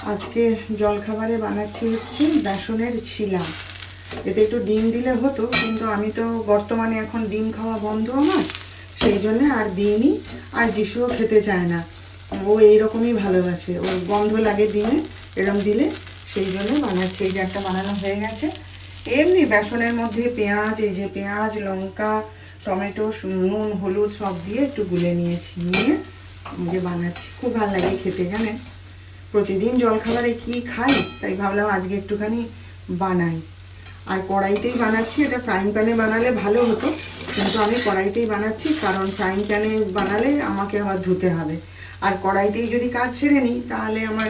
আজকে জলখাবারে বানাচ্ছি হচ্ছে বেসনের ছিলা। এতে একটু ডিম দিলে হতো, কিন্তু আমি তো বর্তমানে এখন ডিম খাওয়া বন্ধ আমার, সেই জন্য আর দিইনি। আর যিশুও খেতে চায় না, ও এইরকমই ভালোবাসে, ওর গন্ধ লাগে ডিমে এরম দিলে, সেই জন্য বানাচ্ছি। এই যে একটা বানানো হয়ে গেছে। এমনি বেসনের মধ্যে পেঁয়াজ, এই যে পেঁয়াজ, লঙ্কা, টমেটো, নুন, হলুদ সব দিয়ে একটু গুলে নিয়েছি, নিয়ে যে বানাচ্ছি। খুব ভালো লাগে খেতে, জানেন। প্রতিদিন জলখাবারে কি খাই, তাই ভাবলাম আজকে একটুখানি বানাই। আর কড়াইতেই বানাচ্ছি। এটা ফ্রাইং প্যানে বানালে ভালো হতো, কিন্তু আমি কড়াইতেই বানাচ্ছি, কারণ ফ্রাইং প্যানে বানালে আমাকে আবার ধুতে হবে। আর কড়াইতেই যদি কাজ সেরে নিই তাহলে আমার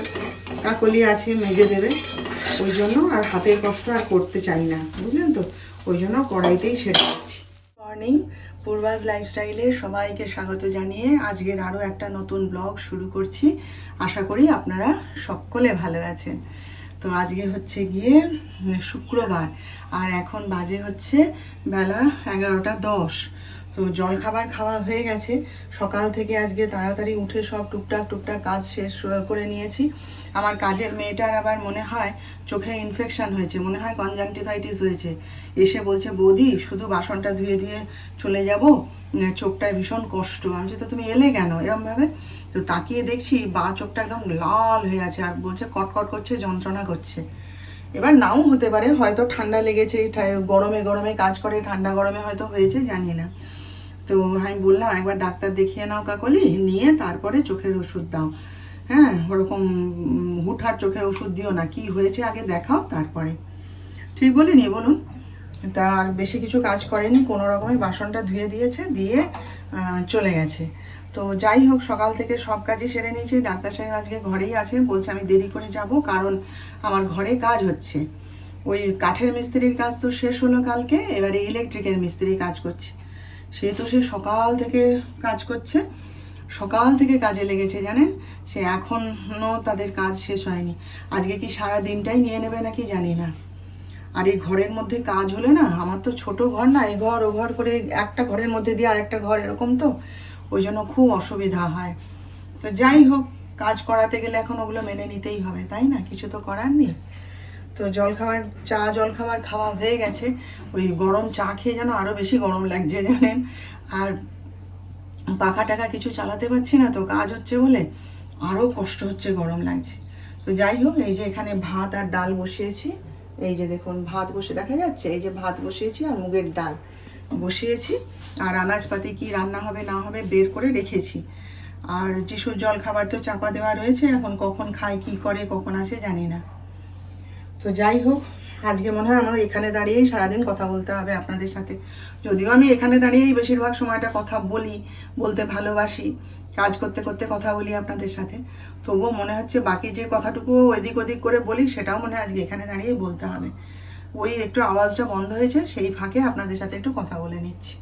কাকলি আছে, মেজে দেবে। ওই জন্য আর হাতের কষ্ট আর করতে চাই না, বুঝলেন তো। ওই জন্য কড়াইতেই সেরে দিচ্ছি। মর্নিং, পূর্বাজ লাইফস্টাইলে সবাইকে স্বাগত জানিয়ে আজকের আরও একটা নতুন ব্লগ শুরু করছি। আশা করি আপনারা সকলে ভালো আছেন। তো আজকে হচ্ছে গিয়ে শুক্রবার, আর এখন বাজে হচ্ছে বেলা 11:10। তো জলখাবার খাওয়া হয়ে গেছে। সকাল থেকে আজকে তাড়াতাড়ি উঠে সব টুকটাক কাজ শেষ করে নিয়েছি। আমার কাজের মেয়েটার আবার মনে হয় চোখে ইনফেকশন হয়েছে, মনে হয় কনজাংটিভাইটিস হয়েছে। এসে বলছে, বৌদি শুধু বাসনটা ধুয়ে দিয়ে চলে যাব, চোখটায় ভীষণ কষ্ট। আমি তো তুমি এলে কেন এরমভাবে? তো তাকিয়ে দেখছি বাঁ চোখটা একদম লাল হয়ে আছে, আর বলছে কটকট করছে, যন্ত্রণা করছে। এবার নাও হতে পারে, হয়তো ঠান্ডা লেগেছে, গরমে গরমে কাজ করে, ঠান্ডা গরমে হয়তো হয়েছে, জানি না। তো আমি বললাম একবার ডাক্তার দেখিয়ে নাও কাকলি, নিয়ে তারপরে চোখের ওষুধ দাও। হ্যাঁ, ওরকম হুটহাট চোখের ওষুধ দিও না, কি হয়েছে আগে দেখাও তারপরে। ঠিক বলিনি বলুন? তা আর বেশি কিছু কাজ করেনি, কোনো রকমে বাসনটা ধুয়ে দিয়েছে, দিয়ে চলে গেছে। তো যাই হোক, সকাল থেকে সব কাজই সেরে নিয়েছি। ডাক্তার সাহেব আজকে ঘরেই আছে, বলছে আমি দেরি করে যাব, কারণ আমার ঘরে কাজ হচ্ছে। ওই কাঠের মিস্ত্রির কাজ তো শেষ হলো কালকে, এবারে ইলেকট্রিকের মিস্ত্রি কাজ করছে। সে তো সে সকাল থেকে কাজ করছে, সকাল থেকে কাজে লেগেছে, জানেন। সে এখনও তাদের কাজ শেষ হয়নি। আজকে কি সারা দিনটাই নিয়ে নেবে নাকি জানি না। আর এই ঘরের মধ্যে কাজ হলে না, আমার তো ছোট ঘর না, এই ঘর ও ঘর করে একটা ঘরের মধ্যে দিয়ে আর একটা ঘর এরকম, তো ওই জন্য খুব অসুবিধা হয়। তো যাই হোক, কাজ করাতে গেলে এখন ওগুলো মেনে নিতেই হবে, তাই না? কিছু তো করার নেই। তো জলখাবার খাওয়া হয়ে গেছে। ওই গরম চা খেয়ে যেন আরও বেশি গরম লাগছে, জানেন। আর পাখা টাকা কিছু চালাতে পারছি না, তো কাজ হচ্ছে বলে আরও কষ্ট হচ্ছে, গরম লাগছে। তো যাই হোক, এই যে এখানে ভাত আর ডাল বসিয়েছি। এই যে দেখুন, ভাত বসে দেখা যাচ্ছে, এই যে ভাত বসিয়েছি আর মুগের ডাল বসিয়েছি। আর আনাজপাতি কি রান্না হবে না হবে বের করে রেখেছি। আর যিশুর জল খাবার তো চাপা দেওয়া রয়েছে, এখন কখন খায়, কি করে, কখন আসে জানি না। তো যাই হোক, আজকে মনে হয় আমার এখানে দাঁড়িয়েই সারাদিন কথা বলতে হবে আপনাদের সাথে। যদিও আমি এখানে দাঁড়িয়েই বেশিরভাগ সময়টা কথা বলতে ভালোবাসি, কাজ করতে করতে কথা বলি আপনাদের সাথে, তবুও মনে হচ্ছে বাকি যে কথাটুকু এদিক ওদিক করে বলি সেটাও মনে হয় আজকে এখানে দাঁড়িয়েই বলতে হবে। ওই একটু আওয়াজটা বন্ধ হয়েছে, সেই ফাঁকে আপনাদের সাথে একটু কথা বলে নিচ্ছি।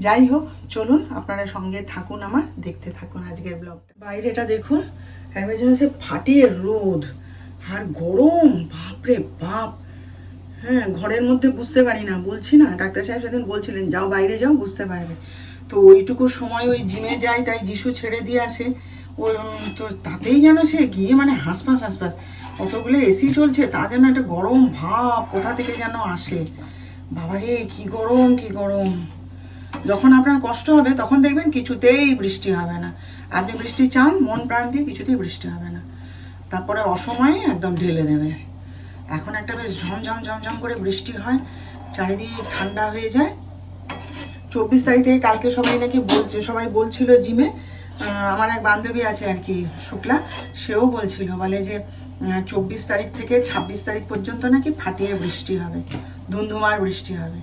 যাই হোক, চলুন আপনারা সঙ্গে থাকুন, আমার দেখতে থাকুন আজকের ব্লগটা। বাইরেটা দেখুন, একবার যেন সে ফাটিয়ে রোদ আর গরম, বাপরে বাপ। হ্যাঁ, ঘরের মধ্যে বুঝতে পারি না, বলছি না, ডাক্তার সাহেব সেদিন বলছিলেন যাও বাইরে যাও, বুঝতে পারবে। তো ওইটুকু সময় ওই জিমে যায়, তাই যিশু ছেড়ে দিয়ে আসে। ওই তো তাতেই যেন সে গিয়ে মানে হাঁসফাঁস অতগুলো এসি চলছে, তা যেন একটা গরম ভাব কোথা থেকে যেন আসে। বাবারে কি গরম, কি গরম। যখন আপনার কষ্ট হবে তখন দেখবেন কিছুতেই বৃষ্টি হবে না। আপনি বৃষ্টি চান মন প্রাণ দিয়ে, কিছুতেই বৃষ্টি হবে না। তারপরে অসময়ে একদম ঢেলে দেবে। এখন একটা বেশ ঝমঝম করে বৃষ্টি হয়, চারিদিকে ঠান্ডা হয়ে যায়। 24 তারিখ থেকে কালকে সবাই বলছিল জিমে, আমার এক বান্ধবী আছে আর কি, শুক্লা, সেও বলছিল, বলে যে 24 তারিখ থেকে 26 তারিখ পর্যন্ত নাকি ফাটিয়ে বৃষ্টি হবে, ধুমধুমার বৃষ্টি হবে।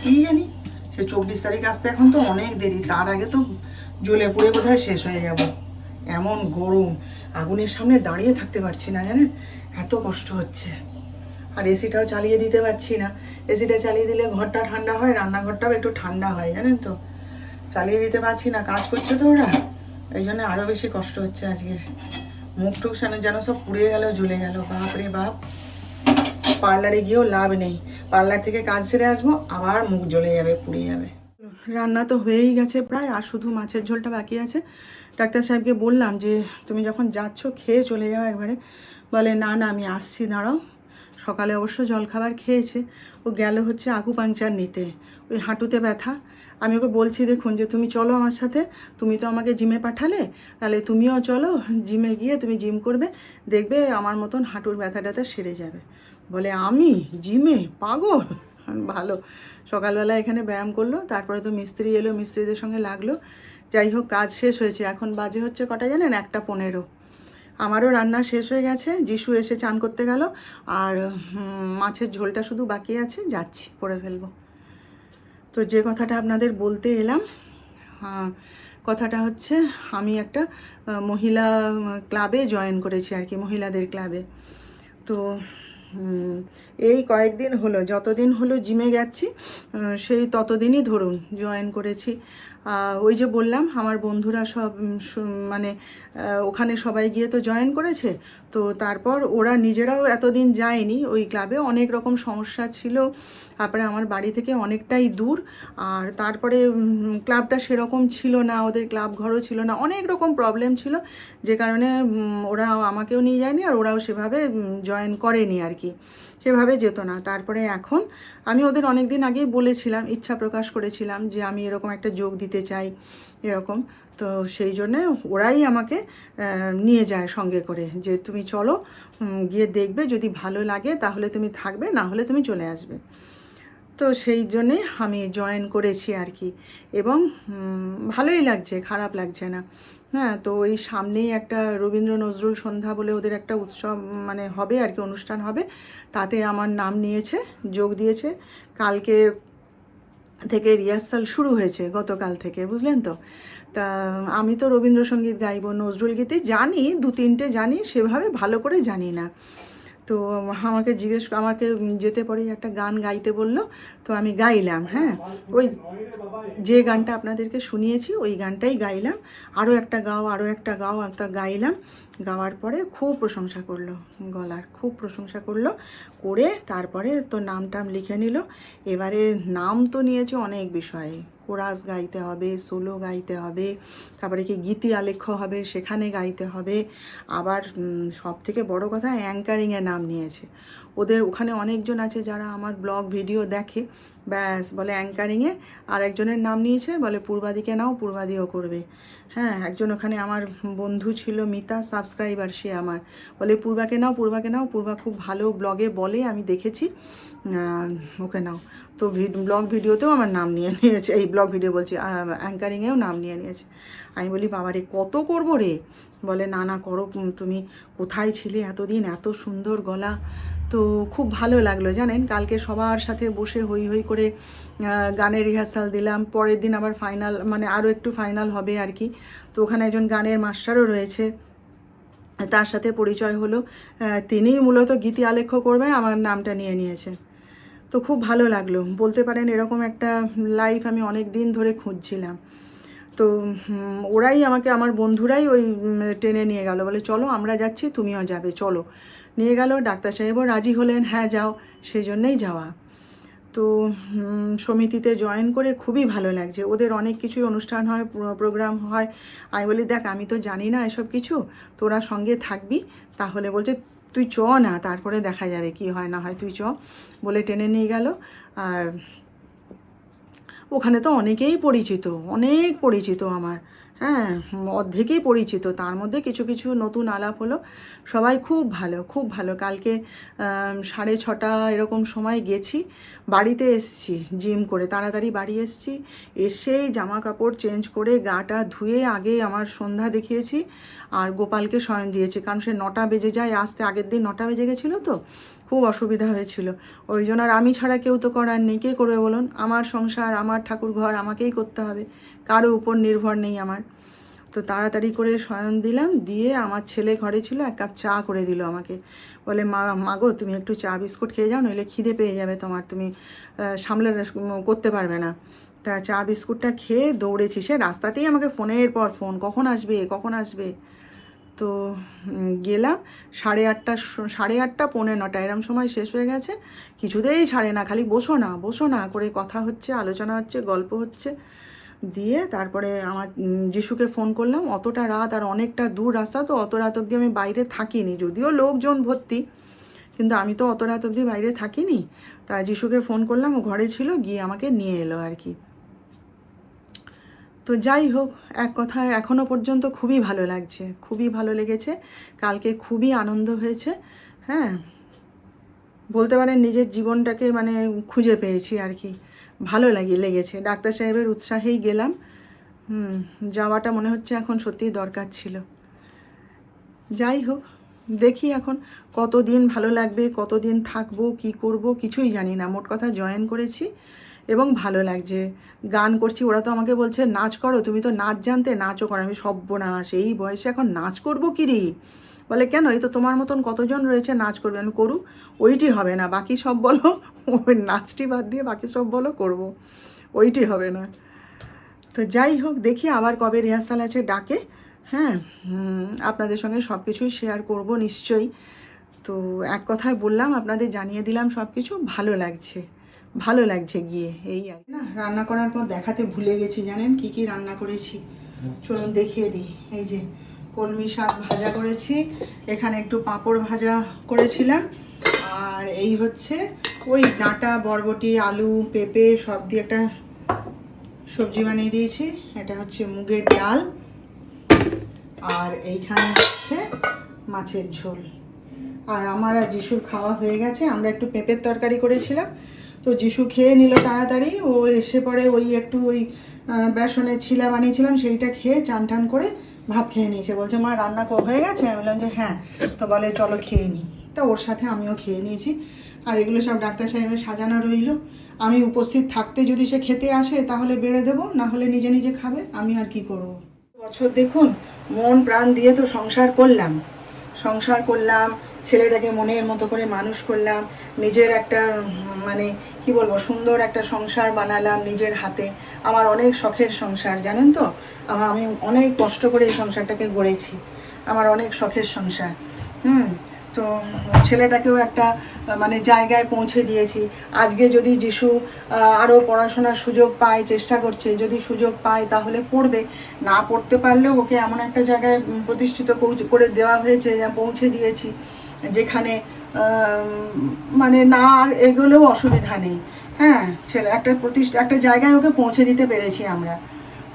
কি জানি, সে 24 তারিখ আসতে এখন তো অনেক দেরি, তার আগে তো জ্বলে পুড়ে বোধহয় শেষ হয়ে যাব। এমন গরম, আগুনের সামনে দাঁড়িয়ে থাকতে পারছি না, জানেন, এত কষ্ট হচ্ছে। আর এসিটাও চালিয়ে দিতে পারছি না। এসিটা চালিয়ে দিলে ঘরটা ঠান্ডা হয়, রান্নাঘরটাও একটু ঠান্ডা হয়, জানেন তো। চালিয়ে দিতে পারছি না, কাজ করছে তো ওরা, এই জন্য আরও বেশি কষ্ট হচ্ছে আজকে। মুখ টুক যেন সব পুড়ে গেল, জ্বলে গেল, বাপ রে বাপ। পার্লারে গিয়েও লাভ নেই, পার্লার থেকে কাজ সেরে আসবো আবার মুখ জ্বলে যাবে, পুড়ে যাবে। রান্না তো হয়েই গেছে প্রায়, আর শুধু মাছের ঝোলটা বাকি আছে। ডাক্তার সাহেবকে বললাম যে তুমি যখন যাচ্ছ খেয়ে চলে যাও একবারে। বলে না না আমি আসছি, দাঁড়াও। সকালে অবশ্য জলখাবার খেয়েছে, ও গেল হচ্ছে আকুপাংচার নিতে, ওই হাঁটুতে ব্যথা। আমি ওকে বলছি দেখুন যে তুমি চলো আমার সাথে, তুমি তো আমাকে জিমে পাঠালে, তাহলে তুমিও চলো জিমে গিয়ে তুমি জিম করবে, দেখবে আমার মতন হাঁটুর ব্যথা ট্যাথা সেরে যাবে। বলে আমি জিমে? পাগল। ভালো, সকালবেলা এখানে ব্যায়াম করলো, তারপরে তো মিস্ত্রি এলো, মিস্ত্রিদের সঙ্গে লাগলো। যাই হোক, কাজ শেষ হয়েছে। এখন বাজে হচ্ছে কটা জানেন? 1:15। আমারও রান্না শেষ হয়ে গেছে, যিশু এসে চান করতে গেল, আর মাছের ঝোলটা শুধু বাকি আছে, যাচ্ছি করে ফেলবো। তো যে কথাটা আপনাদের বলতে এলাম, কথাটা হচ্ছে আমি একটা মহিলা ক্লাবে জয়েন করেছি আর কি, মহিলাদের ক্লাবে। তো এই কয়েকদিন হলো, যতদিন হলো জিমে যাচ্ছি সেই ততদিনই ধরুন জয়েন করেছি। ওই যে বললাম আমার বন্ধুরা সব মানে ওখানে সবাই গিয়ে তো জয়েন করেছে, তো তারপর ওরা নিজেরাও এতদিন যায়নি ওই ক্লাবে, অনেক রকম সমস্যা ছিল, তারপরে আমার বাড়ি থেকে অনেকটাই দূর, আর তারপরে ক্লাবটা সেরকম ছিল না, ওদের ক্লাব ঘরও ছিল না, অনেক রকম প্রবলেম ছিল, যে কারণে ওরা আমাকেও নিয়ে যায়নি, আর ওরাও সেভাবে জয়েন করেনি আর কি, সেভাবে যেত না। তারপরে এখন আমি ওদের অনেক দিন আগেই বলেছিলাম, ইচ্ছা প্রকাশ করেছিলাম যে আমি এরকম একটা যোগ দিতে চাই এরকম। তো সেই জন্যে ওরাই আমাকে নিয়ে যায় সঙ্গে করে, যে তুমি চলো গিয়ে দেখবে, যদি ভালো লাগে তাহলে তুমি থাকবে, না হলে তুমি চলে আসবে। তো সেই জন্যে আমি জয়েন করেছি আর কি, এবং ভালোই লাগছে, খারাপ লাগছে না। হ্যাঁ, তো ওই সামনেই একটা রবীন্দ্র নজরুল সন্ধ্যা বলে ওদের একটা উৎসব মানে হবে আর কি, অনুষ্ঠান হবে, তাতে আমার নাম নিয়েছে, যোগ দিয়েছে। কালকে থেকে রিহার্সাল শুরু হয়েছে, গতকাল থেকে, বুঝলেন তো। তা আমি তো রবীন্দ্রসঙ্গীত গাইব, নজরুল গীতি জানি, 2-3টে জানি, সেভাবে ভালো করে জানি না। তো আমাকে যেতে পরেই একটা গান গাইতে বললো, তো আমি গাইলাম। হ্যাঁ, ওই যে গানটা আপনাদেরকে শুনিয়েছি ওই গানটাই গাইলাম, আরও একটা গাও, আরও একটা গাও, একটা গাইলাম। গাওয়ার পরে খুব প্রশংসা করলো, গলার খুব প্রশংসা করলো, করে তারপরে তো নাম টাম লিখে নিল। এবারে নাম তো নিয়েছে অনেক বিষয়ে, কোরাস গাইতে হবে, সোলো গাইতে হবে, তারপরে কি গীতি আলেখ্য হবে সেখানে গাইতে হবে, আবার সব থেকে বড় কথা অ্যাঙ্কারিংয়ের নাম নিয়েছে। ওদের ওখানে অনেকজন আছে যারা আমার ব্লগ ভিডিও দেখে, ব্যাস বলে অ্যাঙ্কারিংয়ে, আর একজনের নাম নিয়েছে, বলে পূর্বাদিকে নাও, পূর্বাদিও করবে। হ্যাঁ, একজন ওখানে আমার বন্ধু ছিল, মিতা, সাবস্ক্রাইবার, সে আমার বলে পূর্বাকে নাও, পূর্বাকে নাও, পূর্বা খুব ভালো ব্লগে বলে, আমি দেখেছি, ওকে নাও। তো ব্লগ ভিডিওতেও আমার নাম নিয়ে নিয়েছে, এই ব্লগ ভিডিও বলছি, অ্যাঙ্কারিংয়েও নাম নিয়ে নিয়েছে। আমি বলি বাবা রে, কত করবো রে? বলে না না করো, তুমি কোথায় ছিলে এতদিন, এত সুন্দর গলা। তো খুব ভালো লাগলো জানেন, কালকে সবার সাথে বসে হই হই করে গানের রিহার্সাল দিলাম। পরের দিন আবার ফাইনাল, মানে আরও একটু ফাইনাল হবে আর কি। তো ওখানে একজন গানের মাস্টারও রয়েছে, তার সাথে পরিচয় হলো, তিনিই মূলত গীতি আলেখ্য করবেন, আমার নামটা নিয়ে নিয়েছে। তো খুব ভালো লাগলো, বলতে পারেন এরকম একটা লাইফ আমি অনেক দিন ধরে খুঁজছিলাম। তো ওরাই আমাকে, আমার বন্ধুরাই ওই টেনে নিয়ে গেল, বলে চলো আমরা যাচ্ছি, তুমিও যাবে, চলো। নিয়ে গেল, ডাক্তার সাহেবও রাজি হলেন, হ্যাঁ যাও, সেই জন্যেই যাওয়া। তো সমিতিতে জয়েন করে খুবই ভালো লাগছে, ওদের অনেক কিছুই অনুষ্ঠান হয়, প্রোগ্রাম হয়। আমি বলি দেখ আমি তো জানি না এসব কিছু, তোরা সঙ্গে থাকবি। তাহলে বলছে তুই চ না, তারপরে দেখা যাবে কি হয় না হয়, তুই চ, বলে টেনে নিয়ে গেল। আর ওখানে তো অনেকেই পরিচিত, অনেক পরিচিত আমার, হ্যাঁ অর্ধেকই পরিচিত, তার মধ্যে কিছু কিছু নতুন আলাপ হলো। সবাই খুব ভালো, খুব ভালো। কালকে 6:30 এরকম সময় গেছি, বাড়িতে এসছি জিম করে, তাড়াতাড়ি বাড়ি এসছি, এসেই জামা কাপড় চেঞ্জ করে গাটা ধুয়ে আগে আমার সন্ধ্যা দেখিয়েছি, আর গোপালকে শয়ন দিয়েছি, কারণ সে 9টা বেজে যায় আসতে, আগের দিন 9টা বেজে গেছিলো, তো খুব অসুবিধা হয়েছিল। ওই জন্য, আর আমি ছাড়া কেউ তো করার নেই, কে করবে বলুন? আমার সংসার, আমার ঠাকুর ঘর আমাকেই করতে হবে, কারো উপর নির্ভর নেই আমার। তো তাড়াতাড়ি করে শয়ন দিলাম, দিয়ে আমার ছেলে ঘরে ছিল, 1 কাপ চা করে দিল আমাকে, বলে মাগো তুমি একটু চা বিস্কুট খেয়ে যাও, নইলে খিদে পেয়ে যাবে তোমার, তুমি সামলে করতে পারবে না। তা চা বিস্কুটটা খেয়ে দৌড়েছি, সে রাস্তাতেই আমাকে ফোনের পর ফোন, কখন আসবে কখন আসবে। তো গেলাম, 8:30, 8:30, 8:45 এরম সময় শেষ হয়ে গেছে, কিছুতেই ছাড়ে না, খালি বসো না বসো না করে কথা হচ্ছে, আলোচনা হচ্ছে, গল্প হচ্ছে। দিয়ে তারপরে আমার যিশুকে ফোন করলাম। অতটা রাত আর অনেকটা দূর রাস্তা, তো অত রাত অবধি আমি বাইরে থাকিনি, যদিও লোকজন ভর্তি, কিন্তু আমি তো অত রাত অবধি বাইরে থাকিনি। তা যিশুকে ফোন করলাম, ও ঘরে ছিল, গিয়ে আমাকে নিয়ে এলো আর কি। তো যাই হোক, এক কথায় এখনও পর্যন্ত খুবই ভালো লাগছে, খুবই ভালো লেগেছে। কালকে খুবই আনন্দ হয়েছে। হ্যাঁ, বলতে পারেন নিজের জীবনটাকে মানে খুঁজে পেয়েছি আর কি। ভালো লেগেছে। ডাক্তার সাহেবের উৎসাহেই গেলাম। যাওয়াটা মনে হচ্ছে এখন সত্যিই দরকার ছিল। যাই হোক, দেখি এখন কতদিন ভালো লাগবে, কতদিন থাকবো, কি করব কিছুই জানি না। মোট কথা জয়েন করেছি এবং ভালো লাগছে। গান করছি, ওরা তো আমাকে বলছে নাচ করো, তুমি তো নাচ জানতে, নাচও করো। আমি সর্বনাশ, এই বয়সে এখন নাচ করবো কি রে? বলে কেন, এই তো তোমার মতন কতজন রয়েছে নাচ করবে। আমি করুক, ওইটি হবে না, বাকি সব বলো। ওই নাচটি বাদ দিয়ে বাকি সব বলো, করব, ওইটি হবে না। তো যাই হোক, দেখি আবার কবে রিহার্সাল আছে ডাকে। হ্যাঁ, আপনাদের সঙ্গে সব কিছুই শেয়ার করব নিশ্চয়ই। তো এক কথায় বললাম, আপনাদের জানিয়ে দিলাম সব কিছু। ভালো লাগছে, ভালো লাগছে গিয়ে, এই আর না। রান্না করার পর দেখাতে ভুলে গেছি, জানেন কি কি রান্না করেছি? চলুন দেখিয়ে দিই। এই যে কলমি শাক ভাজা করেছি, এখানে একটু পাঁপড় ভাজা করেছিলাম, আর এই হচ্ছে ওই ডাঁটা, বরবটি, আলু, পেঁপে সব দিয়ে একটা সবজি বানিয়ে দিয়েছি। এটা হচ্ছে মুগের ডাল, আর এইখানে হচ্ছে মাছের ঝোল। আর আমার আর যিশুর খাওয়া হয়ে গেছে। আমরা একটু পেঁপের তরকারি করেছিলাম, তো যিশু খেয়ে নিল তাড়াতাড়ি। ও এসে পরে ওই একটু ওই বেসনের ছিলা বানিয়েছিলাম, সেইটা খেয়ে চান টান করে ভাত খেয়ে নিয়েছে। বলছে মা রান্না হয়ে গেছে? আমি বললাম যে হ্যাঁ। তো বলে চলো খেয়ে নিই। তা ওর সাথে আমিও খেয়ে নিয়েছি। আর এগুলো সব ডাক্তার সাহেবের সাজানো রইল। আমি উপস্থিত থাকতে যদি সে খেতে আসে তাহলে বেড়ে দেবো, না হলে নিজে নিজে খাবে। আমি আর কি করব। বছর দেখুন, মন প্রাণ দিয়ে তো সংসার করলাম, ছেলেটাকে মনের মতো করে মানুষ করলাম, নিজের একটা মানে কি বলবো, সুন্দর একটা সংসার বানালাম নিজের হাতে। আমার অনেক শখের সংসার, জানেন তো। আমি অনেক কষ্ট করে এই সংসারটাকে গড়েছি। আমার অনেক শখের সংসার। তো ছেলেটাকেও একটা মানে জায়গায় পৌঁছে দিয়েছি। আজকে যদি যিশু আরও পড়াশোনার সুযোগ পায়, চেষ্টা করছে, যদি সুযোগ পায় তাহলে পড়বে। না পড়তে পারলেও ওকে এমন একটা জায়গায় প্রতিষ্ঠিত করে দেওয়া হয়েছে, পৌঁছে দিয়েছি, যেখানে মানে না আর এগুলোও অসুবিধা নেই। হ্যাঁ, ছেলে একটা জায়গায় ওকে পৌঁছে দিতে পেরেছি আমরা।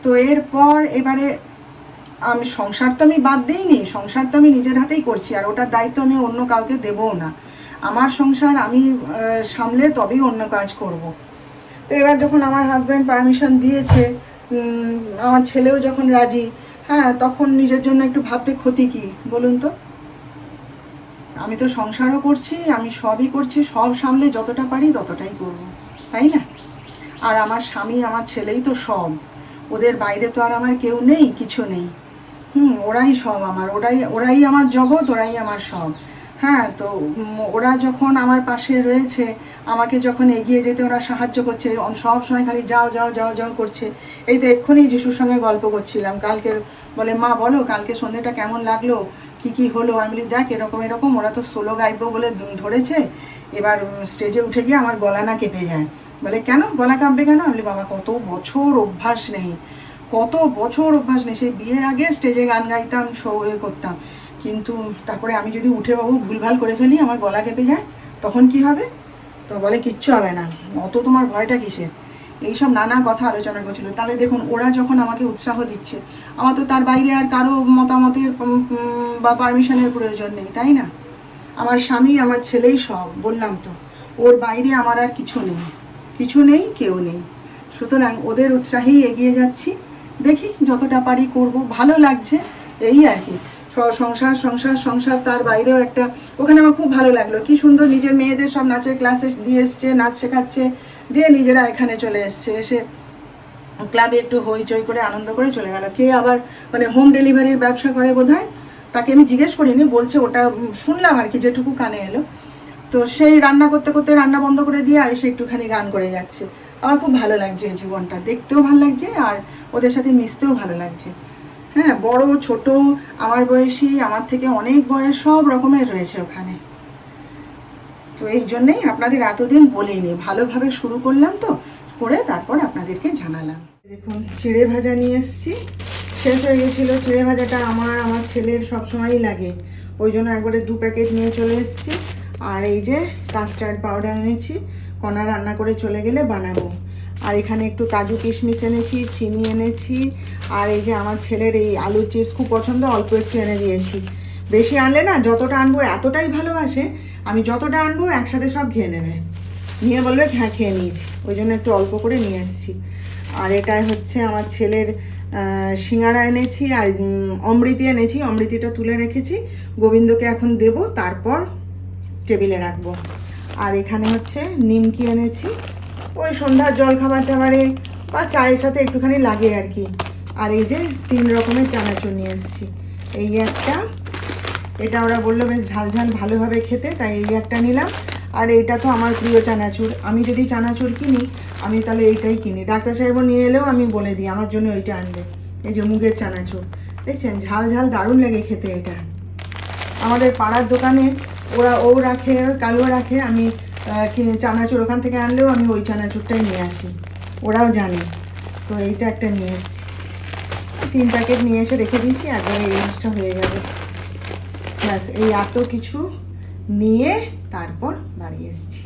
তো এরপর এবারে আমি সংসার তো আমি বাদ দিইনি, সংসার তো আমি নিজের হাতেই করছি, আর ওটার দায়িত্ব আমি অন্য কাউকে দেবও না। আমার সংসার আমি সামলে তবেই অন্য কাজ করব। তো এবার যখন আমার হাজব্যান্ড পারমিশন দিয়েছে, আমার ছেলেও যখন রাজি, হ্যাঁ, তখন নিজের জন্য একটু ভাবতে ক্ষতি কি বলুন তো? আমি তো সংসারও করছি, আমি সবই করছি, সব সামলে যতটা পারি ততটাই করব, তাই না? আর আমার স্বামী, আমার ছেলেই তো সব। ওদের বাইরে তো আর আমার কেউ নেই, কিছু নেই। ওরাই সব আমার, ওরাই আমার জগৎ, ওরাই আমার সব। হ্যাঁ, তো ওরা যখন আমার পাশে রয়েছে, আমাকে যখন এগিয়ে যেতে ওরা সাহায্য করছে, সব সময় খালি যাও যাও যাও যাও করছে। এই তো এক্ষুনি যিশুর সঙ্গে গল্প করছিলাম কালকের। বলে মা বলো কালকে সন্ধ্যেটা কেমন লাগলো, কি কি হলো। আমি বলি দেখ এরকম এরকম, ওরা তো সোলো গাইবো বলে ধরেছে। এবার স্টেজে উঠে গিয়ে আমার গলা না কেঁপে যায়। বলে কেন গলা কাঁপবে কেন? আমি বলি বাবা কত বছর অভ্যাস নেই, কত বছর অভ্যাস নেই। সেই বিয়ের আগে স্টেজে গান গাইতাম, শো করতাম, কিন্তু তারপরে আমি যদি উঠে বাবু ভুলভাল করে ফেলি, আমার গলা কেঁপে যায়, তখন কি হবে? তো বলে কিচ্ছু হবে না, অত তোমার ভয়টা কিসে? এইসব নানা কথা আলোচনা করছিল। তাহলে দেখুন, ওরা যখন আমাকে উৎসাহ দিচ্ছে, আমার তো তার বাইরে আর কারো মতামতের বা পারমিশনের প্রয়োজন নেই, তাই না? আমার স্বামী, আমার ছেলেই সব, বললাম তো। ওর বাইরে আমার আর কিছু নেই, কিছু নেই, কেউ নেই। সুতরাং ওদের উৎসাহেই এগিয়ে যাচ্ছি। দেখি যতটা পারি করব, ভালো লাগছে, এই আর কি। সংসার সংসার সংসার, তার বাইরেও একটা, ওখানে আমার খুব ভালো লাগলো। কি সুন্দর নিজের মেয়েদের সব নাচের ক্লাসে দিয়ে এসছে, নাচ শেখাচ্ছে, দিয়ে নিজেরা এখানে চলে এসছে, এসে ক্লাবে একটু হইচই করে আনন্দ করে চলে গেল। কে আবার মানে হোম ডেলিভারির ব্যবসা করে বোধহয়, তাকে আমি জিজ্ঞেস করিনি, বলছে ওটা শুনলাম আর কি, যেটুকু কানে এলো। তো সেই রান্না করতে করতে রান্না বন্ধ করে দিয়ে এসে একটুখানি গান করে যাচ্ছে। আমার খুব ভালো লাগছে এই জীবনটা, দেখতেও ভালো লাগছে, আর ওদের সাথে মিশতেও ভালো লাগছে। হ্যাঁ, বড় ছোট, আমার বয়সী, আমার থেকে অনেক বয়স, সব রকমের রয়েছে ওখানে। তো এই জন্যেই আপনাদের এতদিন বলিনি, ভালোভাবে শুরু করলাম, তো করে তারপর আপনাদেরকে জানালাম। দেখুন চিড়ে ভাজা নিয়ে এসেছি, শেষ হয়ে গেছিলো। চিড়ে ভাজাটা আমার ছেলের সবসময়ই লাগে, ওই জন্য একবারে 2 প্যাকেট নিয়ে চলে এসেছি। আর এই যে কাস্টার্ড পাউডার এনেছি, কণা রান্না করে চলে গেলে বানাবো। আর এখানে একটু কাজু কিশমিশ এনেছি, চিনি এনেছি। আর এই যে আমার ছেলের এই আলুর চিপস খুব পছন্দ, অল্প একটু এনে দিয়েছি। বেশি আনলে না, যতটা আনবো এতটাই ভালোবাসে, আমি যতটা আনবো একসাথে সব খেয়ে নেবে, নিয়ে বলবে হ্যাঁ খেয়ে নিয়েছি, ওই জন্য একটু অল্প করে নিয়ে এসেছি। আর এটাই হচ্ছে আমার ছেলের সিঙ্গারা এনেছি, আর অমৃতি এনেছি, অমৃতিটা তুলে রেখেছি, গোবিন্দকে এখন দেব, তারপর টেবিলে রাখবো। আর এখানে হচ্ছে নিমকি এনেছি, ওই সন্ধ্যার জল খাবার টাবারে বা চায়ের সাথে একটুখানি লাগে আর কি। আর এই যে 3 রকমের চানাচুর নিয়ে এসেছি, এই একটা, এটা ওরা বললো বেশ ঝাল ঝাল ভালোভাবে খেতে, তাই এই একটা নিলাম। আর এইটা তো আমার প্রিয় চানাচুর, আমি যদি চানাচুর কিনি আমি তাহলে এইটাই কিনি, ডাক্তার সাহেবও নিয়ে এলেও আমি বলে দিই আমার জন্য ওইটা আনবে। এই যে মুগের চানাচুর, দেখছেন ঝাল ঝাল দারুণ লাগে খেতে এটা। আমাদের পাড়ার দোকানে ও রাখে, কালুয়া রাখে, আমি চানাচুর ওখান থেকে আনলেও আমি ওই চানাচুরটাই নিয়ে আসি, ওরাও জানে। তো এইটা একটা নিয়ে এসেছি, 3 প্যাকেট নিয়ে এসে রেখে দিয়েছি, একবারে এই জিনিসটা হয়ে যাবে। ব্যাস এই এত কিছু নিয়ে তারপর বাড়ি এসেছি।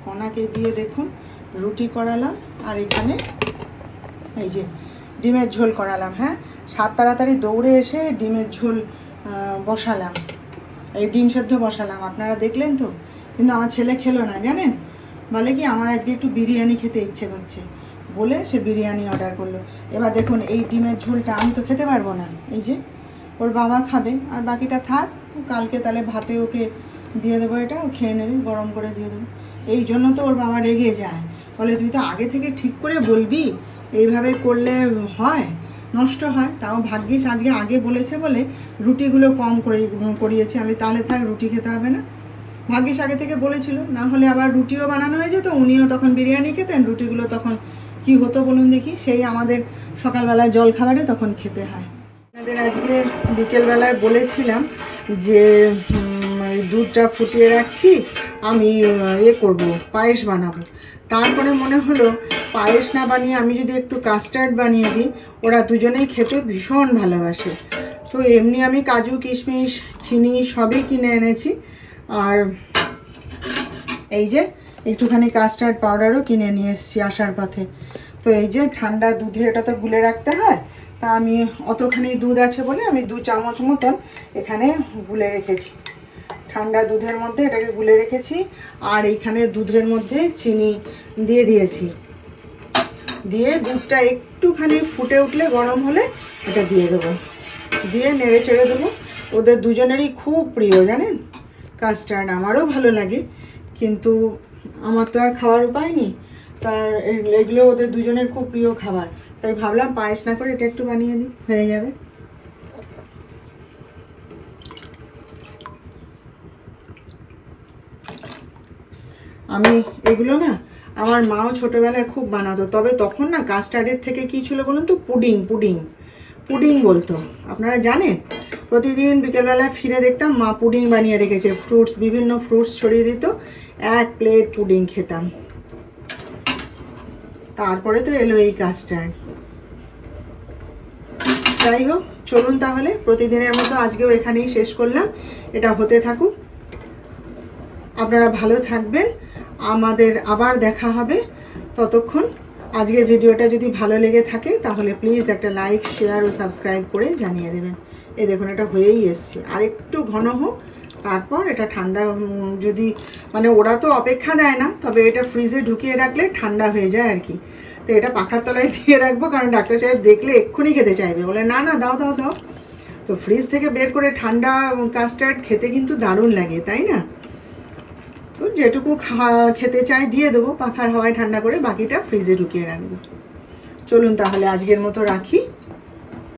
কণাকে দিয়ে দেখুন রুটি করালাম, আর এখানে এই যে ডিমের ঝোল করালাম। হ্যাঁ, তাড়াতাড়ি দৌড়ে এসে ডিমের ঝোল বসালাম, এই ডিম সেদ্ধ বসালাম, আপনারা দেখলেন তো। কিন্তু আমার ছেলে খেলো না, জানেন, বলে কি আমার আজকে একটু বিরিয়ানি খেতে ইচ্ছে করছে, বলে সে বিরিয়ানি অর্ডার করলো। এবার দেখুন এই ডিমের ঝোলটা আমি তো খেতে পারবো না, এই যে ওর বাবা খাবে, আর বাকিটা থাক, কালকে তাহলে ভাতে ওকে দিয়ে দেবো, এটা ও খেয়ে নেবে, গরম করে দিয়ে দেবো। এই জন্য তো ওর বাবা রেগে যায়, বলে তুই তো আগে থেকে ঠিক করে বলবি, এইভাবে করলে হয়, নষ্ট হয়। তাও ভাগ্যিস আজকে আগে বলেছে বলে রুটিগুলো কম করে করিয়েছে, আমি তাহলে থাক রুটি খেতে হবে না, ভাগ্যিস আগে থেকে বলেছিল, না হলে আবার রুটিও বানানো হয়ে যেত, উনিও তখন বিরিয়ানি খেতেন, রুটিগুলো তখন কি হতো বলুন দেখি, সেই আমাদের সকালবেলায় জল খাবারে তখন খেতে হয়। আপনাদের আজকে বিকেলবেলায় বলেছিলাম যে দুধটা ফুটিয়ে রাখছি, আমি করব, পায়েস বানাবো। তারপরে মনে হলো পায়েস না বানিয়ে আমি যদি একটু কাস্টার্ড বানিয়ে দিই, ওরা দুজনেই খেতে ভীষণ ভালোবাসে। তো এমনি আমি কাজু কিশমিশ চিনি সবই কিনে এনেছি, আর এই যে একটুখানি কাস্টার্ড পাউডারও কিনে নিয়ে এসেছি আসার পথে। তো এই যে ঠান্ডা দুধে এটা তো গুলে রাখতে হয়, তা আমি অতখানি দুধ আছে বলে আমি 2 চামচ মতন এখানে গুলে রেখেছি, ঠান্ডা দুধের মধ্যে এটাকে গুলে রেখেছি। আর এইখানে দুধের মধ্যে চিনি দিয়ে দিয়েছি, দিয়ে দুধটা একটুখানি ফুটে উঠলে গরম হলে এটা দিয়ে দেবো, দিয়ে নেড়ে চেড়ে দেবো। ওদের দুজনেরই খুব প্রিয় জানেন কাস্টার্ড, আমারও ভালো লাগে, কিন্তু আমার তো আর খাওয়ার উপায় নেই, তার এগুলো ওদের দুজনের খুব প্রিয় খাবার, তাই ভাবলাম পায়েস না করে এটা একটু বানিয়ে দিই, হয়ে যাবে। আমি এগুলো না আমার মাও ছোটোবেলায় খুব বানাতো, তবে তখন না কাস্টার্ডের থেকে কী ছিল বলুন তো, পুডিং পুডিং পুডিং বলতো, আপনারা জানেন। প্রতিদিন বিকেলবেলায় ফিরে দেখতাম মা পুডিং বানিয়ে রেখেছে, ফ্রুটস, বিভিন্ন ফ্রুটস ছড়িয়ে দিত, 1 প্লেট পুডিং খেতাম। তারপরে তো এলো এই কাস্টার্ড। যাই হোক, চলুন তাহলে প্রতিদিনের মতো আজকেও এখানেই শেষ করলাম, এটা হতে থাকুক, আপনারা ভালো থাকবেন, আমাদের আবার দেখা হবে। ততক্ষণ আজকের ভিডিওটা যদি ভালো লেগে থাকে তাহলে প্লিজ একটা লাইক শেয়ার ও সাবস্ক্রাইব করে জানিয়ে দেবেন। এই দেখুন এটা হয়েই এসছে, আর একটু ঘন হোক, তারপর এটা ঠান্ডা, যদি মানে ওরা তো অপেক্ষা দেয় না, তবে এটা ফ্রিজে ঢুকিয়ে রাখলে ঠান্ডা হয়ে যায় আর কি। তো এটা পাখার তলায় দিয়ে রাখবো, কারণ ডাক্তার সাহেব দেখলে এক্ষুনি খেতে চাইবে, বলে না না দাও দাও দাও। তো ফ্রিজ থেকে বের করে ঠান্ডা কাস্টার্ড খেতে কিন্তু দারুণ লাগে, তাই না? তো যেটুকু খেতে চাই দিয়ে দেবো, পাখার হাওয়ায় ঠান্ডা করে, বাকিটা ফ্রিজে ঢুকিয়ে রাখবো। চলুন তাহলে আজকের মতো রাখি।